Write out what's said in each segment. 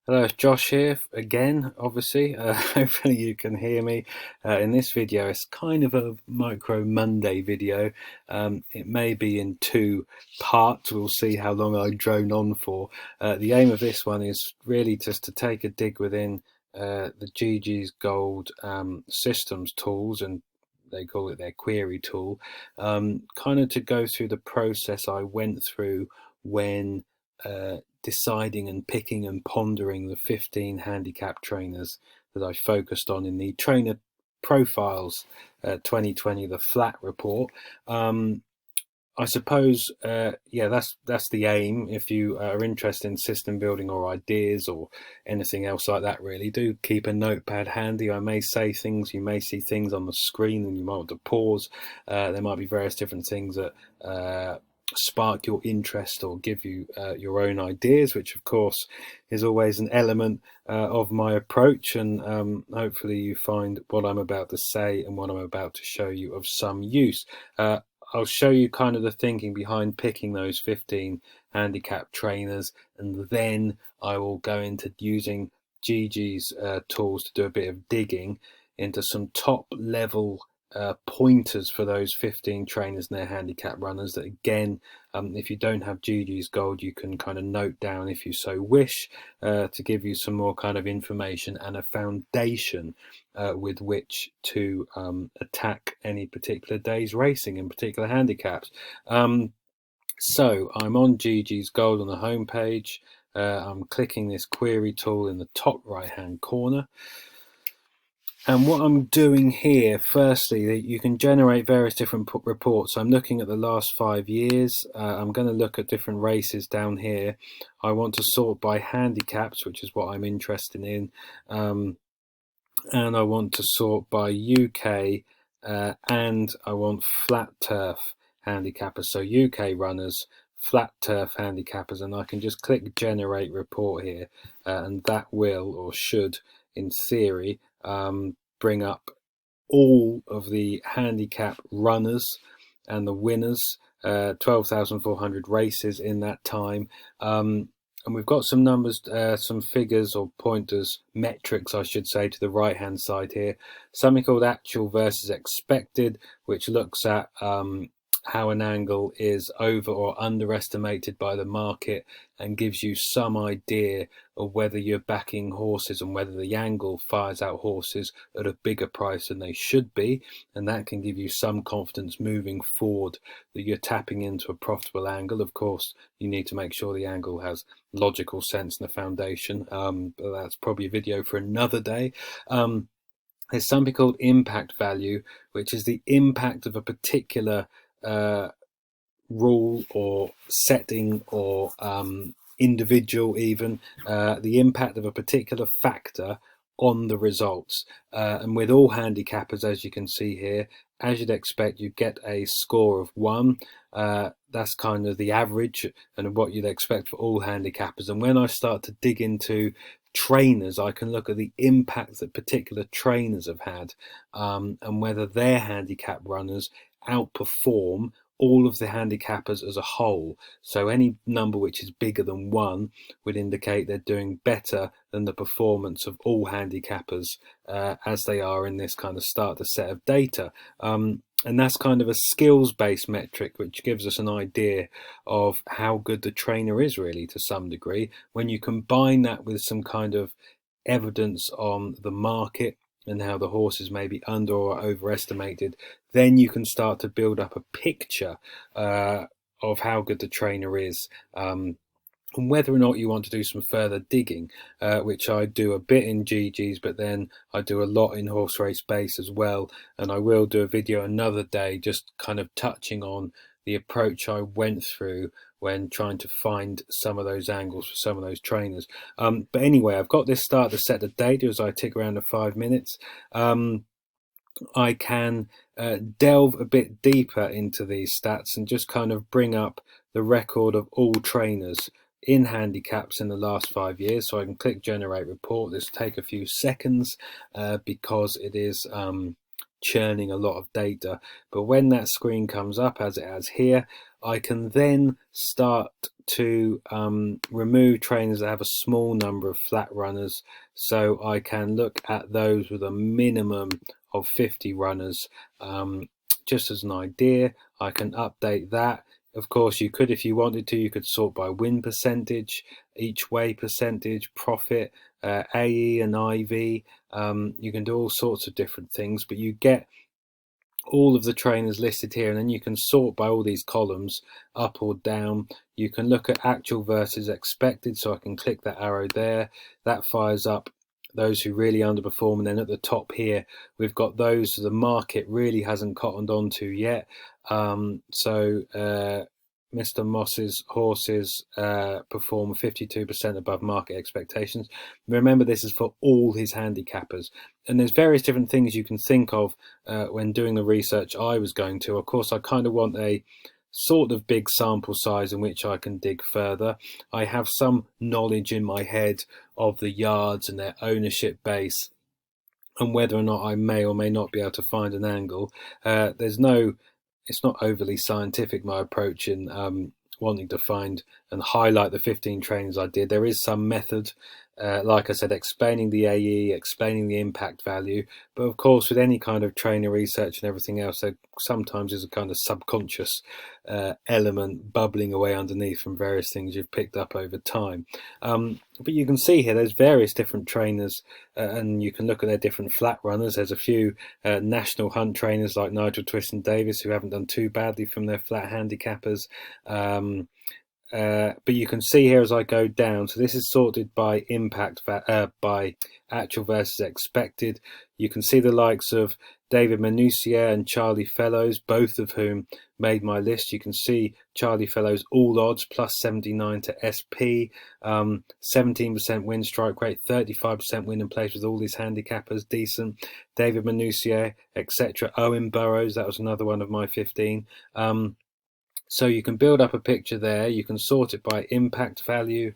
Hello, it's Josh here again, obviously. Hopefully you can hear me. In this video, it's kind of a Micro Monday video. It may be in two parts. We'll see how long I drone on for. The aim of this one is really just to take a dig within the GG's Gold systems tools, and they call it their query tool, kind of to go through the process I went through when deciding and picking and pondering the 15 handicap trainers that I focused on in the Trainer Profiles 2020, the flat report. I suppose, yeah, that's the aim. If you are interested in system building or ideas or anything else like that, really do keep a notepad handy. I may say things, you may see things on the screen, and you might want to pause. There might be various different things that spark your interest or give you your own ideas, which of course is always an element of my approach, and hopefully you find what I'm about to say and what I'm about to show you of some use. I'll show you kind of the thinking behind picking those 15 handicap trainers, and then I will go into using GG's tools to do a bit of digging into some top level pointers for those 15 trainers and their handicap runners that, again, if you don't have GG's Gold, you can kind of note down if you so wish, to give you some more kind of information and a foundation with which to attack any particular day's racing in particular handicaps. So I'm on GG's Gold on the home page. I'm clicking this query tool in the top right hand corner. And what I'm doing here, firstly, you can generate various different reports. So I'm looking at the last 5 years. I'm going to look at different races down here. I want to sort by handicaps, which is what I'm interested in. And I want to sort by UK, and I want flat turf handicappers. So UK runners, flat turf handicappers, and I can just click generate report here, and that will, or should, in theory, bring up all of the handicap runners and the winners, 12,400 races in that time. And we've got some numbers, some figures or pointers, metrics, I should say, to the right hand side here. Something called actual versus expected, which looks at how an angle is over or underestimated by the market and gives you some idea of whether you're backing horses and whether the angle fires out horses at a bigger price than they should be, and that can give you some confidence moving forward that you're tapping into a profitable angle. Of course, you need to make sure the angle has logical sense and a foundation, but that's probably a video for another day. There's something called impact value, which is the impact of a particular rule or setting or individual, even the impact of a particular factor on the results. And with all handicappers, as you can see here, as you'd expect, you get a score of 1. That's kind of the average and what you'd expect for all handicappers. And when I start to dig into trainers, I can look at the impact that particular trainers have had, and whether their handicap runners outperform all of the handicappers as a whole. So any number which is bigger than 1 would indicate they're doing better than the performance of all handicappers as they are in this kind of starter set of data. And that's kind of a skills-based metric, which gives us an idea of how good the trainer is, really, to some degree. When you combine that with some kind of evidence on the market and how the horses may be under or overestimated, then you can start to build up a picture of how good the trainer is, and whether or not you want to do some further digging, which I do a bit in GG's, but then I do a lot in Horse Race Base as well. And I will do a video another day just kind of touching on the approach I went through when trying to find some of those angles for some of those trainers. But anyway, I've got this starter set of data as I tick around the 5 minutes. I can delve a bit deeper into these stats and just kind of bring up the record of all trainers in handicaps in the last 5 years. So I can click generate report. This will take a few seconds because it is churning a lot of data. But when that screen comes up, as it has here, I can then start to remove trainers that have a small number of flat runners, so I can look at those with a minimum of 50 runners. Just as an idea, I can update that. Of course, you could, if you wanted to, you could sort by win percentage, each way percentage, profit, AE and IV. You can do all sorts of different things, but you get all of the trainers listed here, and then you can sort by all these columns, up or down. You can look at actual versus expected, so I can click that arrow there. That fires up those who really underperform, and then at the top here we've got those the market really hasn't cottoned on to yet. Mr. Moss's horses perform 52% above market expectations. Remember, this is for all his handicappers, and there's various different things you can think of when doing the research I was going to. Of course, I kind of want a sort of big sample size in which I can dig further. I have some knowledge in my head of the yards and their ownership base, and whether or not I may or may not be able to find an angle. It's not overly scientific, my approach in wanting to find and highlight the 15 trainers I did. There is some method, like I said, explaining the AE, explaining the impact value. But of course, with any kind of trainer research and everything else, there sometimes is a kind of subconscious element bubbling away underneath from various things you've picked up over time. But you can see here there's various different trainers, and you can look at their different flat runners. There's a few national hunt trainers like Nigel Twiston-Davies who haven't done too badly from their flat handicappers. But you can see here as I go down, so this is sorted by impact, by actual versus expected. You can see the likes of David Manoussier and Charlie Fellows, both of whom made my list. You can see Charlie Fellows all odds plus 79 to SP, 17% win strike rate, 35% win in place with all these handicappers, decent. David Manoussier, etc. Owen Burrows, that was another one of my 15. So you can build up a picture there. You can sort it by impact value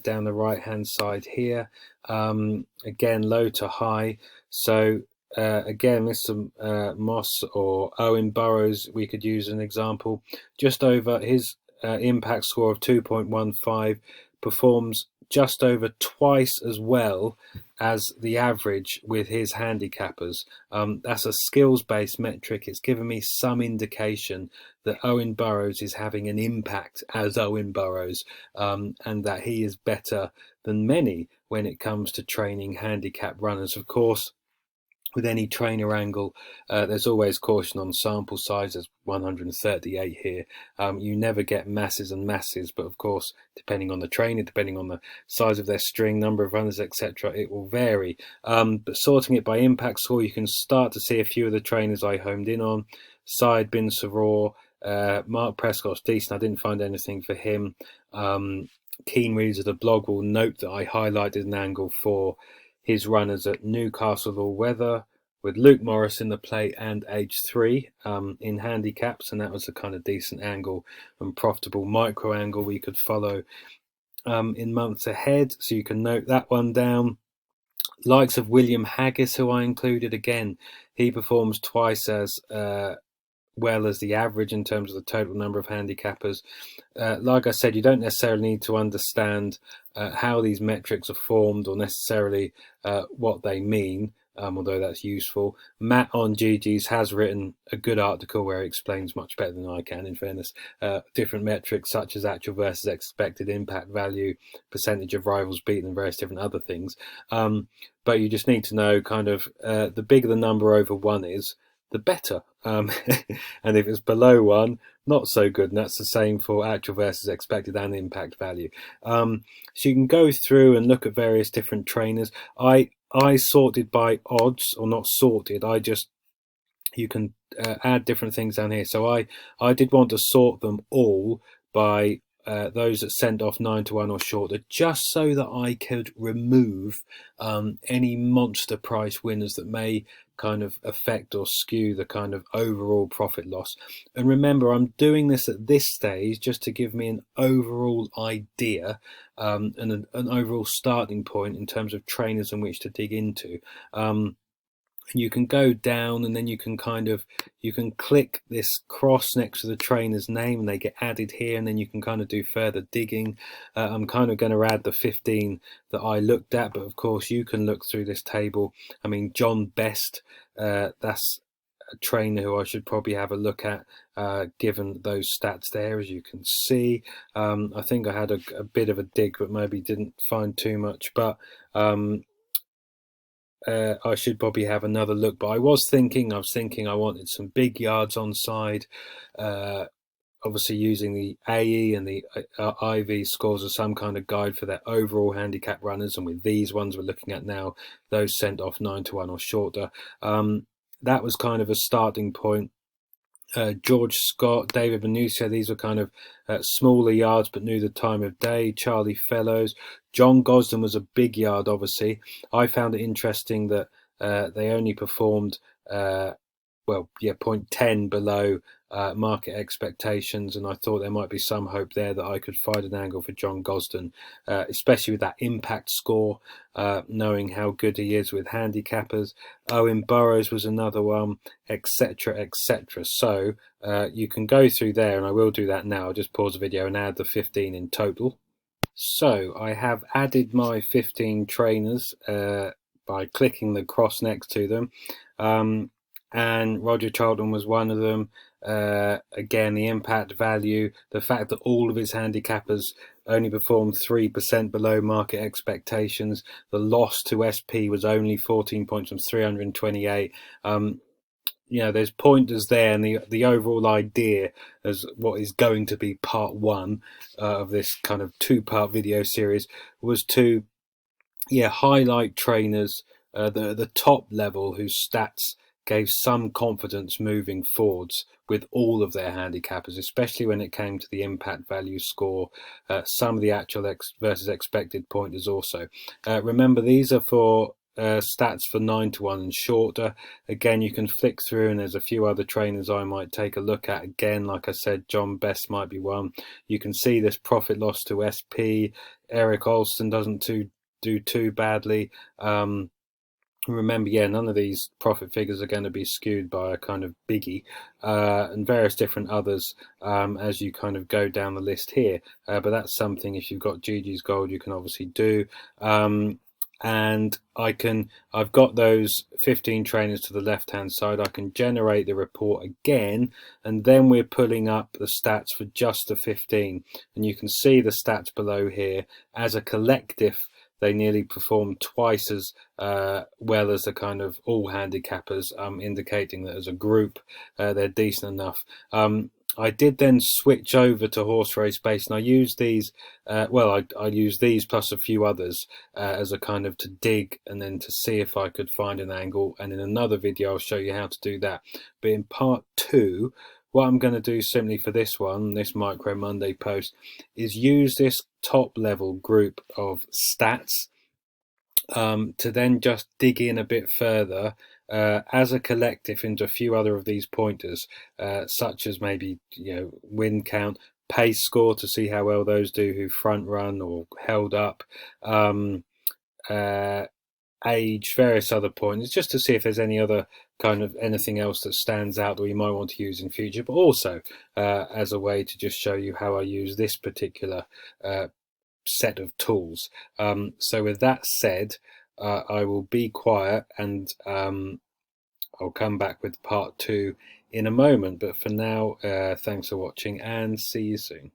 down the right hand side here. Again, low to high. So again, Mr. Moss or Owen Burrows, we could use an example. Just over his impact score of 2.15 performs just over twice as well as the average with his handicappers. That's a skills-based metric. It's given me some indication that Owen Burrows is having an impact as Owen Burrows, and that he is better than many when it comes to training handicap runners. Of course, with any trainer angle, there's always caution on sample size. There's 138 here. You never get masses and masses, but of course, depending on the trainer, depending on the size of their string, number of runners, etc., it will vary. But sorting it by impact score, you can start to see a few of the trainers I homed in on. Saeed bin Suroor, Mark Prescott's decent. I didn't find anything for him. Keen readers of the blog will note that I highlighted an angle for his runners at Newcastle All Weather with Luke Morris in the plate and age 3 in handicaps, and that was a kind of decent angle and profitable micro angle we could follow in months ahead. So you can note that one down. Likes of William Haggis, who I included, again, he performs twice as well as the average in terms of the total number of handicappers. Like I said, you don't necessarily need to understand how these metrics are formed or necessarily what they mean, although that's useful. Matt on GG's has written a good article where he explains much better than I can, in fairness, different metrics such as actual versus expected, impact value, percentage of rivals beaten, and various different other things. But you just need to know kind of the bigger the number over 1 is, the better. And if it's below 1, not so good. And that's the same for actual versus expected and impact value. So you can go through and look at various different trainers. I sorted by odds, or not sorted. You can add different things down here. So I did want to sort them all by those that sent off 9 to 1 or shorter, just so that I could remove any monster price winners that may kind of affect or skew the kind of overall profit loss. And remember, I'm doing this at this stage just to give me an overall idea and an overall starting point in terms of trainers in which to dig into. and you can go down, and then you can you can click this cross next to the trainer's name and they get added here, and then you can kind of do further digging. I'm kind of going to add the 15 that I looked at, but of course you can look through this table. I mean, John Best, that's a trainer who I should probably have a look at, given those stats there, as you can see. I think I had a bit of a dig, but maybe didn't find too much, but I should probably have another look. But I was thinking I wanted some big yards on side, obviously using the AE and the IV scores as some kind of guide for their overall handicap runners, and with these ones we're looking at now, those sent off 9-1 or shorter, that was kind of a starting point. George Scott, David Manusia, these were kind of smaller yards but knew the time of day. Charlie Fellows, John Gosden was a big yard, obviously. I found it interesting that they only performed, well, yeah, 0.10 below market expectations, and I thought there might be some hope there that I could find an angle for John Gosden, especially with that impact score, knowing how good he is with handicappers. Owen Burrows was another one, etc., etc. So you can go through there, and I will do that now. I'll just pause the video and add the 15 in total. So I have added my 15 trainers by clicking the cross next to them. And Roger Charlton was one of them. Again, the impact value, the fact that all of his handicappers only performed 3% below market expectations. The loss to SP was only 14 points from 328. You know, there's pointers there, and the overall idea as what is going to be part one of this kind of two-part video series was to highlight trainers the top level whose stats gave some confidence moving forwards with all of their handicappers, especially when it came to the impact value score, some of the actual versus expected pointers also. Remember, these are for stats for 9-1 and shorter. Again, you can flick through, and there's a few other trainers I might take a look at. Again, like I said, John Best might be one. You can see this profit loss to SP. Eric Olson doesn't do too badly. Remember, none of these profit figures are going to be skewed by a kind of biggie, and various different others as you kind of go down the list here. But that's something, if you've got GG's Gold, you can obviously do. And I've got those 15 trainers to the left hand side. I can generate the report again, and then we're pulling up the stats for just the 15, and you can see the stats below here. As a collective, they nearly performed twice as well as the kind of all handicappers, indicating that as a group they're decent enough. I did then switch over to Horse Race Base, and I used these, I used these plus a few others as a kind of to dig and then to see if I could find an angle. And in another video, I'll show you how to do that. But in part two, what I'm going to do simply for this one, this Micro Monday post, is use this top level group of stats to then just dig in a bit further as a collective into a few other of these pointers, such as maybe win count, pace score to see how well those do who front run or held up, age, various other points, just to see if there's any other kind of anything else that stands out that we might want to use in future, but also as a way to just show you how I use this particular set of tools. So with that said, I will be quiet, and I'll come back with part two in a moment. But for now, thanks for watching, and see you soon.